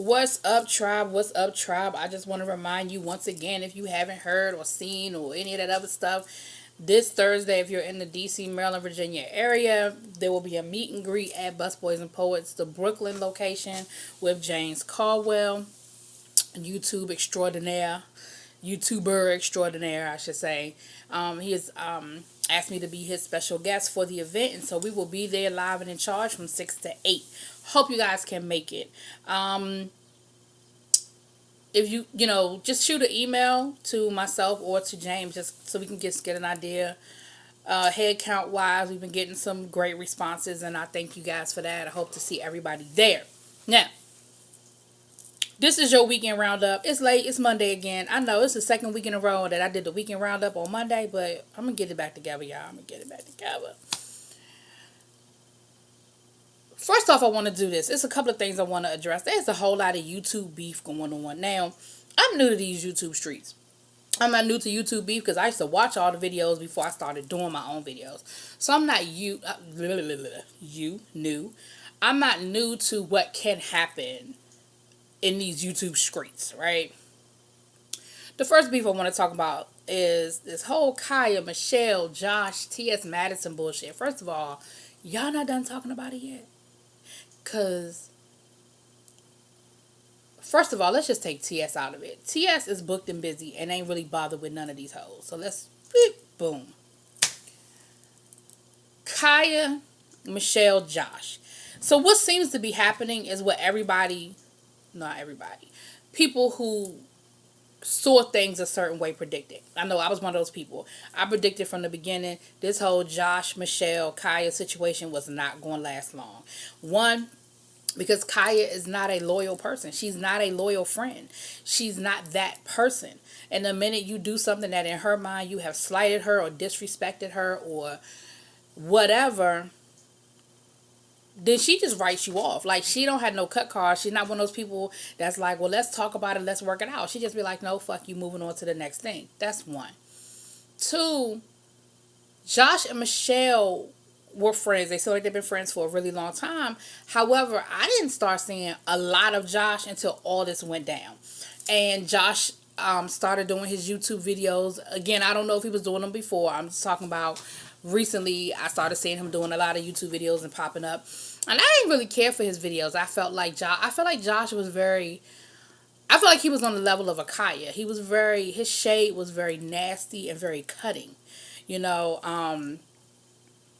What's up, tribe? What's up, tribe? I just want to remind you once again, if you haven't heard or seen or any of that other stuff, this Thursday, if you're in the DC, Maryland, Virginia area, there will be a meet and greet at Busboys and Poets, the Brooklyn location, with James Caldwell, YouTube extraordinaire, YouTuber extraordinaire, I should say. He has asked me to be his special guest for the event, and so we will be there live and in charge from 6 to 8. Hope you guys can make it. If just shoot an email to myself or to James just so we can get an idea. Head count wise, we've been getting some great responses, and I thank you guys for that. I hope to see everybody there. Now, this is your weekend roundup. It's late. It's Monday again. I know it's the second week in a row that I did the weekend roundup on Monday, but I'm going to get it back together, y'all. I'm going to get it back together. First off, I want to do this. There's a couple of things I want to address. There's a whole lot of YouTube beef going on. Now, I'm new to these YouTube streets. I'm not new to YouTube beef because I used to watch all the videos before I started doing my own videos. So I'm not new. I'm not new to what can happen in these YouTube streets, right? The first beef I want to talk about is this whole Khia, Michelle, Josh, T.S. Madison bullshit. First of all, y'all not done talking about it yet? Because, first of all, let's just take T.S. out of it. T.S. is booked and busy and ain't really bothered with none of these hoes. So let's, boom. Khia, Michelle, Josh. So what seems to be happening is what not everybody, people who saw things a certain way predicted. I know I was one of those people. I predicted from the beginning this whole Josh, Michelle, Khia situation was not going to last long. One, because Khia is not a loyal person. She's not a loyal friend. She's not that person. And the minute you do something that in her mind you have slighted her or disrespected her or whatever, then she just writes you off. Like, she don't have no cut cards. She's not one of those people that's like, well, let's talk about it, let's work it out. She just be like, no, fuck you, moving on to the next thing. That's one. Two, Josh and Michelle were friends. They seem like they've been friends for a really long time. However, I didn't start seeing a lot of Josh until all this went down. And Josh started doing his YouTube videos. Again, I don't know if he was doing them before. I'm just talking about recently. I started seeing him doing a lot of YouTube videos and popping up. And I didn't really care for his videos. I felt like Josh was very, I feel like he was on the level of a Khia. His shade was very nasty and very cutting. He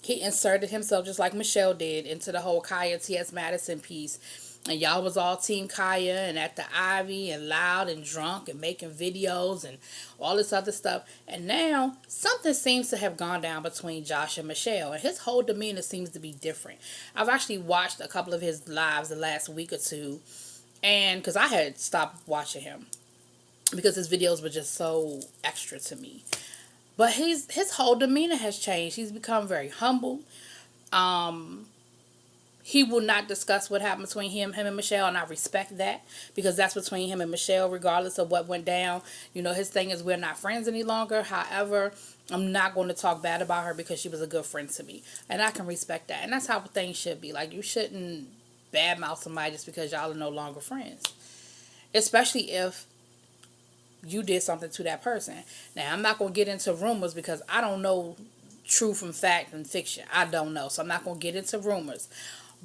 inserted himself just like Michelle did into the whole Khia T.S. Madison piece. And y'all was all team Khia and at the Ivy and loud and drunk and making videos and all this other stuff. And now something seems to have gone down between Josh and Michelle. And his whole demeanor seems to be different. I've actually watched a couple of his lives the last week or two. And because I had stopped watching him because his videos were just so extra to me. But his whole demeanor has changed. He's become very humble. He will not discuss what happened between him and Michelle, and I respect that because that's between him and Michelle, regardless of what went down. His thing is we're not friends any longer. However, I'm not going to talk bad about her because she was a good friend to me, and I can respect that. And that's how things should be. Like, you shouldn't badmouth somebody just because y'all are no longer friends, especially if you did something to that person. Now, I'm not going to get into rumors because I don't know true from fact and fiction. I don't know, so I'm not going to get into rumors.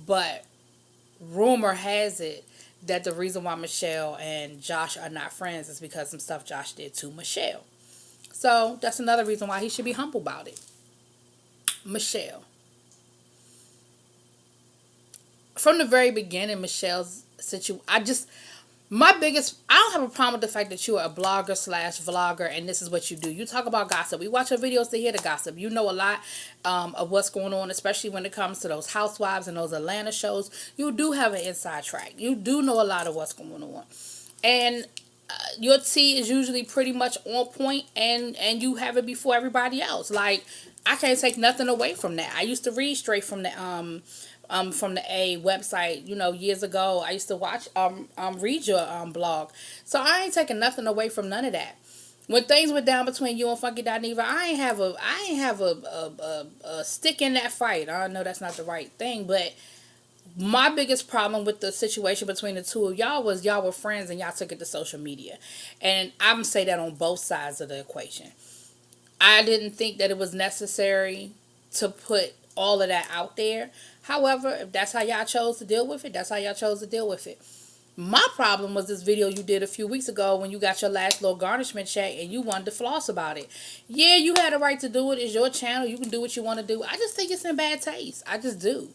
But rumor has it that the reason why Michelle and Josh are not friends is because some stuff Josh did to Michelle. So that's another reason why he should be humble about it. Michelle. From the very beginning, Michelle's situation, I don't have a problem with the fact that you are a blogger / vlogger and this is what you do. You talk about gossip. We watch your videos to hear the gossip. You know a lot of what's going on, especially when it comes to those housewives and those Atlanta shows. You do have an inside track. You do know a lot of what's going on. And your tea is usually pretty much on point and you have it before everybody else. Like, I can't take nothing away from that. I used to read straight from the A website, years ago. I used to read your blog. So I ain't taking nothing away from none of that. When things went down between you and Funky Dineva, I ain't have a stick in that fight. I know that's not the right thing, but My biggest problem with the situation between the two of y'all was y'all were friends and y'all took it to social media. And I'm say that on both sides of the equation. I didn't think that it was necessary to put all of that out there. However, if that's how y'all chose to deal with it, that's how y'all chose to deal with it. My problem was this video you did a few weeks ago when you got your last little garnishment check and you wanted to floss about it. Yeah, you had a right to do it. It's your channel. You can do what you want to do. I just think it's in bad taste. I just do.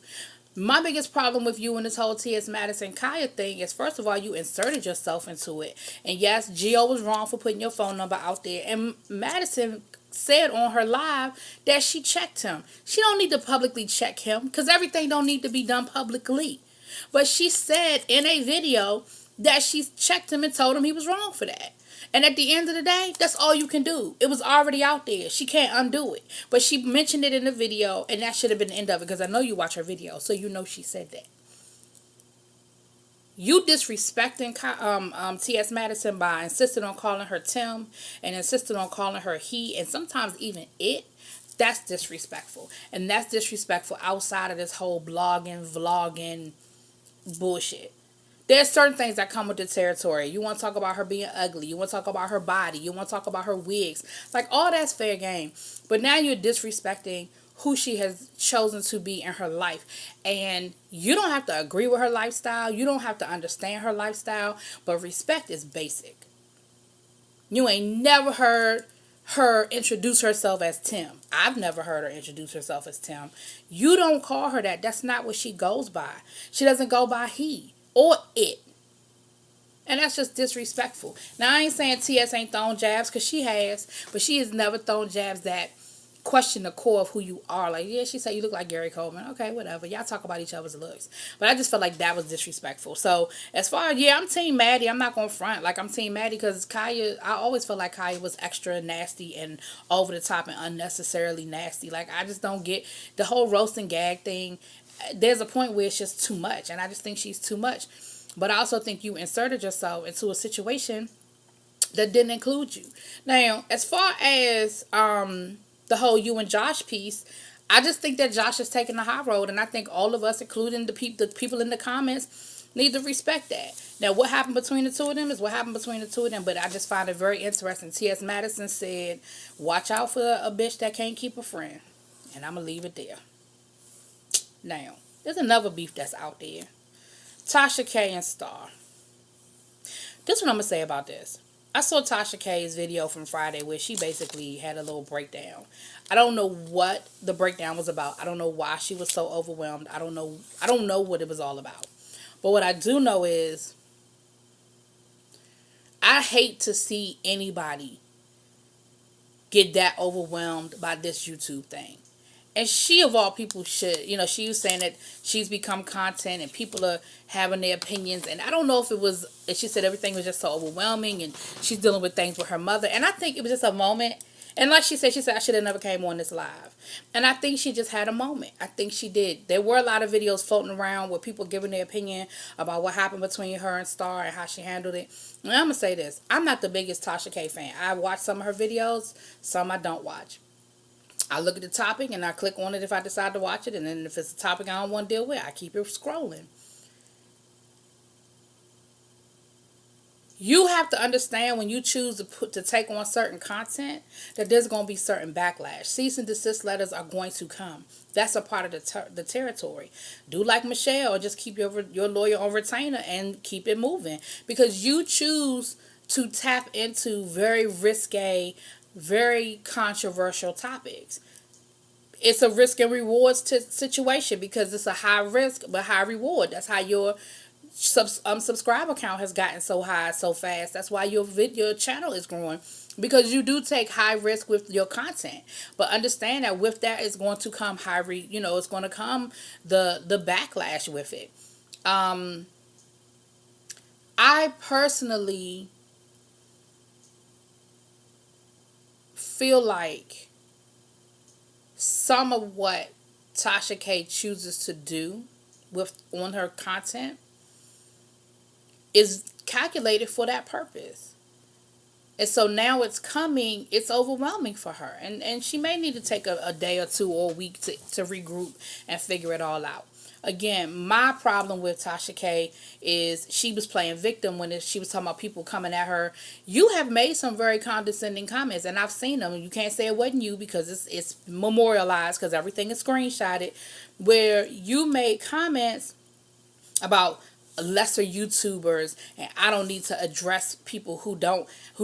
My biggest problem with you and this whole T.S. Madison Khia thing is, first of all, you inserted yourself into it. And yes, Gio was wrong for putting your phone number out there. And Madison said on her live that she checked him. She don't need to publicly check him because everything don't need to be done publicly. But she said in a video that she checked him and told him he was wrong for that. And at the end of the day, that's all you can do. It was already out there. She can't undo it. But she mentioned it in the video, and that should have been the end of it because I know you watch her video, so you know she said that. You disrespecting T.S. Madison by insisting on calling her Tim and insisting on calling her he and sometimes even it. That's disrespectful. And that's disrespectful outside of this whole blogging, vlogging bullshit. There's certain things that come with the territory. You want to talk about her being ugly. You want to talk about her body. You want to talk about her wigs. Like, all that's fair game. But now you're disrespecting who she has chosen to be in her life. And you don't have to agree with her lifestyle. You don't have to understand her lifestyle. But respect is basic. You ain't never heard her introduce herself as Tim. I've never heard her introduce herself as Tim. You don't call her that. That's not what she goes by. She doesn't go by he or it. And that's just disrespectful. Now, I ain't saying T.S. ain't thrown jabs, because she has, but she has never thrown jabs that question the core of who you are. Like, yeah, she said you look like Gary Coleman. Okay, whatever. Y'all talk about each other's looks. But I just felt like that was disrespectful. So, as far as, yeah, I'm Team Maddie. I'm not going to front. Like, I'm Team Maddie because Khia, I always felt like Khia was extra nasty and over the top and unnecessarily nasty. Like, I just don't get the whole roast and gag thing. There's a point where it's just too much. And I just think she's too much. But I also think you inserted yourself into a situation that didn't include you. Now, as far as the whole you and Josh piece, I just think that Josh is taking the high road, and I think all of us, including the people in the comments, need to respect that. Now, what happened between the two of them is what happened between the two of them, but I just find it very interesting. T.S. Madison said, watch out for a bitch that can't keep a friend, and I'm going to leave it there. Now, there's another beef that's out there. Tasha K and Star. This is what I'm going to say about this. I saw Tasha K's video from Friday where she basically had a little breakdown. I don't know what the breakdown was about. I don't know why she was so overwhelmed. I don't know what it was all about. But what I do know is I hate to see anybody get that overwhelmed by this YouTube thing. And she, of all people, should, she was saying that she's become content and people are having their opinions. And I don't know if she said everything was just so overwhelming and she's dealing with things with her mother. And I think it was just a moment. And like she said, I should have never came on this live. And I think she just had a moment. I think she did. There were a lot of videos floating around with people giving their opinion about what happened between her and Star and how she handled it. And I'm going to say this. I'm not the biggest Tasha K fan. I watch some of her videos. Some I don't watch. I look at the topic and I click on it if I decide to watch it. And then if it's a topic I don't want to deal with, I keep it scrolling. You have to understand when you choose to take on certain content that there's going to be certain backlash. Cease and desist letters are going to come. That's a part of the territory. Do like Michelle, or just keep your lawyer on retainer and keep it moving. Because you choose to tap into very risque, very controversial topics. It's a risk and rewards situation because it's a high risk but high reward. That's how your subscriber count has gotten so high so fast. That's why your channel is growing, because you do take high risk with your content. But understand that with that is going to come it's going to come the backlash with it. I personally feel like some of what Tasha K chooses to do on her content is calculated for that purpose. And so now it's overwhelming for her. And she may need to take a day or two or a week to regroup and figure it all out. Again, my problem with Tasha K is she was playing victim when she was talking about people coming at her. You have made some very condescending comments, and I've seen them. You can't say it wasn't you because it's memorialized because everything is screenshotted, where you made comments about lesser YouTubers, and I don't need to address people who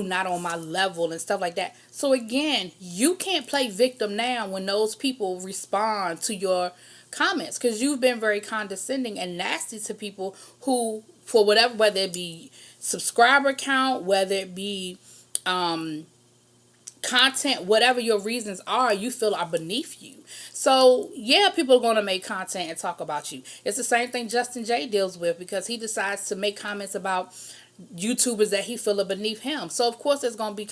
not on my level and stuff like that. So again, you can't play victim now when those people respond to your comments, because you've been very condescending and nasty to people who, for whatever, whether it be subscriber count, whether it be content, whatever your reasons are, you feel are beneath you. So yeah, people are going to make content and talk about you. It's the same thing Justin J deals with, because he decides to make comments about YouTubers that he feel are beneath him. So of course there's going to be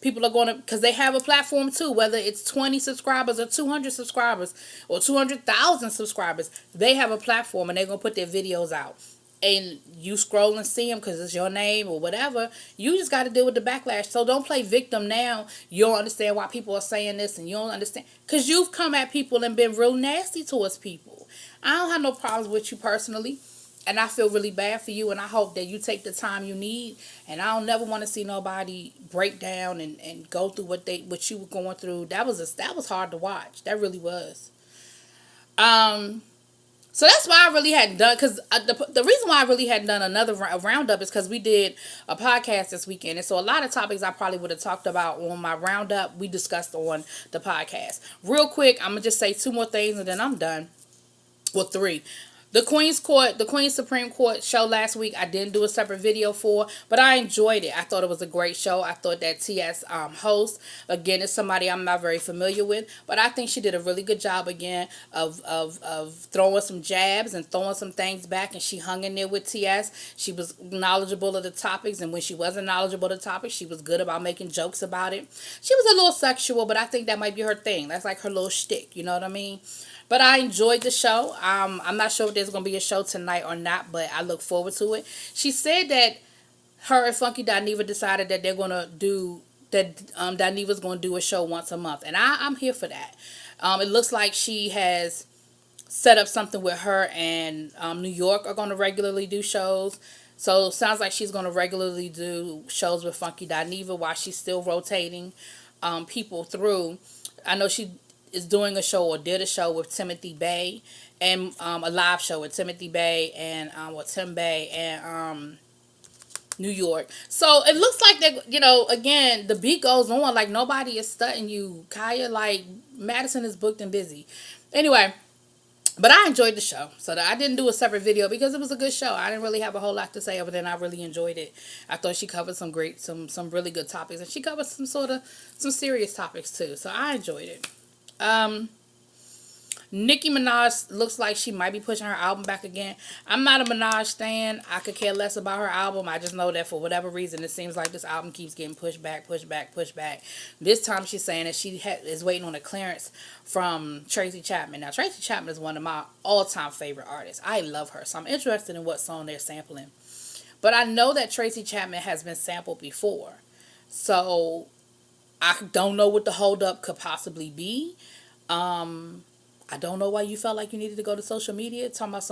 people are going to, because they have a platform too, whether it's 20 subscribers or 200 subscribers or 200,000 subscribers, they have a platform and they're going to put their videos out. And you scroll and see them because it's your name or whatever. You just got to deal with the backlash. So don't play victim now. You don't understand why people are saying this, and you don't understand because you've come at people and been real nasty towards people. I don't have no problems with you personally, and I feel really bad for you, and I hope that you take the time you need. And I don't never want to see nobody break down and go through what you were going through. That was hard to watch. That really was. So that's why I really hadn't done, because the reason why I really hadn't done another roundup is because we did a podcast this weekend. And so a lot of topics I probably would have talked about on my roundup, we discussed on the podcast. Real quick, I'm going to just say two more things and then I'm done. Well, three. The Queen's Supreme Court show last week, I didn't do a separate video for, but I enjoyed it. I thought it was a great show. I thought that TS host, again, is somebody I'm not very familiar with, but I think she did a really good job again of throwing some jabs and throwing some things back, and she hung in there with TS. She was knowledgeable of the topics, and when she wasn't knowledgeable of the topics, she was good about making jokes about it. She was a little sexual, but I think that might be her thing. That's like her little shtick, you know what I mean? But I enjoyed the show. I'm not sure if there's going to be a show tonight or not, but I look forward to it. She said that her and Funky Dineva decided that they're going to do, that Dineva's going to do a show once a month. And I'm here for that. It looks like she has set up something with her and New York are going to regularly do shows. So it sounds like she's going to regularly do shows with Funky Dineva while she's still rotating people through. I know she is doing a show or did a show with Timothy Bay, and a live show with Timothy Bay and Tim Bay and New York. So it looks like that, again, the beat goes on. Like, nobody is stunting you, Khia. Like, Madison is booked and busy. Anyway, but I enjoyed the show. So I didn't do a separate video because it was a good show. I didn't really have a whole lot to say other than I really enjoyed it. I thought she covered some really good topics, and she covered some serious topics too. So I enjoyed it. Niki Minaj looks like she might be pushing her album back again. I'm not a Minaj stan. I could care less about her album. I just know that for whatever reason, it seems like this album keeps getting pushed back. This time she's saying that she is waiting on a clearance from Tracy Chapman. Now, Tracy Chapman is one of my all-time favorite artists. I love her, so I'm interested in what song they're sampling. But I know that Tracy Chapman has been sampled before. So I don't know what the holdup could possibly be. I don't know why you felt like you needed to go to social media talking about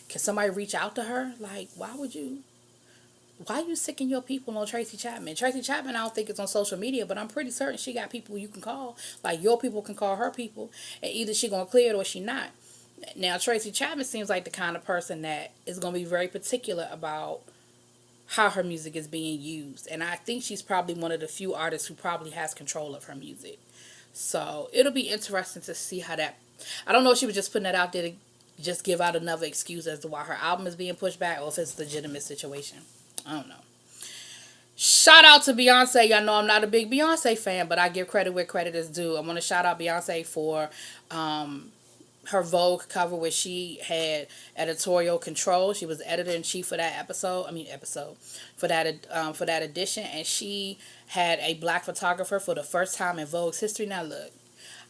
can somebody reach out to her? Like, why are you sicking your people on Tracy Chapman? Tracy Chapman, I don't think it's on social media, but I'm pretty certain she got people you can call. Like, your people can call her people, and either she gonna clear it or she not. Now, Tracy Chapman seems like the kind of person that is gonna be very particular about how her music is being used. And I think she's probably one of the few artists who probably has control of her music. So it'll be interesting to see how that... I don't know if she was just putting that out there to just give out another excuse as to why her album is being pushed back, or if it's a legitimate situation. I don't know. Shout out to Beyonce. Y'all know I'm not a big Beyonce fan, but I give credit where credit is due. I want to shout out Beyonce for her Vogue cover where she had editorial control. She was editor-in-chief for that for that edition, and she had a black photographer for the first time in Vogue's history. Now look,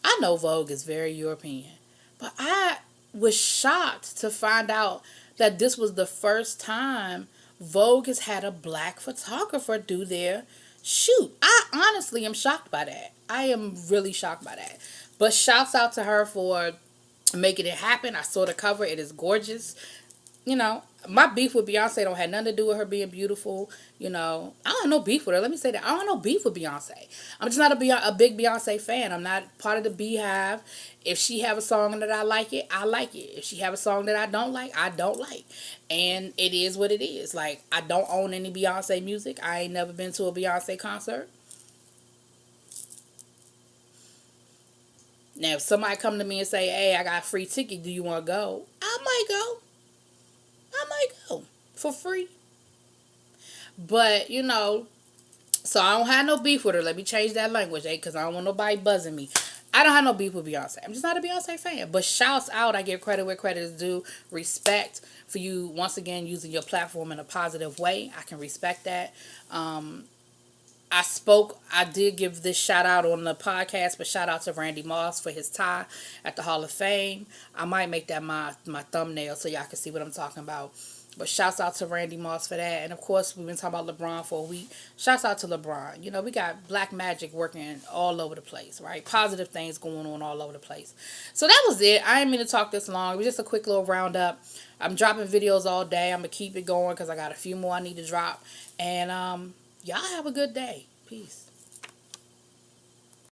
I know Vogue is very European, but I was shocked to find out that this was the first time Vogue has had a black photographer do their shoot. I honestly am shocked by that. I am really shocked by that. But shouts out to her for making it happen. I saw the cover. It is gorgeous. You know, my beef with Beyonce don't have nothing to do with her being beautiful. You know, I don't have no beef with her. Let me say that. I don't have no beef with Beyonce. I'm just not a big Beyonce fan. I'm not part of the Beehive. If she have a song that I like it, I like it. If she have a song that I don't like, I don't like. And it is what it is. Like, I don't own any Beyonce music. I ain't never been to a Beyonce concert. Now, if somebody come to me and say, hey, I got a free ticket, do you want to go? I might go. I might go for free. But, you know, so I don't have no beef with her. Let me change that language, because I don't want nobody buzzing me. I don't have no beef with Beyonce. I'm just not a Beyonce fan. But shouts out, I give credit where credit is due. Respect for you, once again, using your platform in a positive way. I can respect that. I did give this shout out on the podcast, but shout out to Randy Moss for his tie at the Hall of Fame. I might make that my thumbnail so y'all can see what I'm talking about. But shouts out to Randy Moss for that. And of course, we've been talking about LeBron for a week. Shouts out to LeBron. You know, we got black magic working all over the place, right? Positive things going on all over the place. So that was it. I didn't mean to talk this long. It was just a quick little roundup. I'm dropping videos all day. I'm going to keep it going because I got a few more I need to drop. And y'all have a good day. Peace.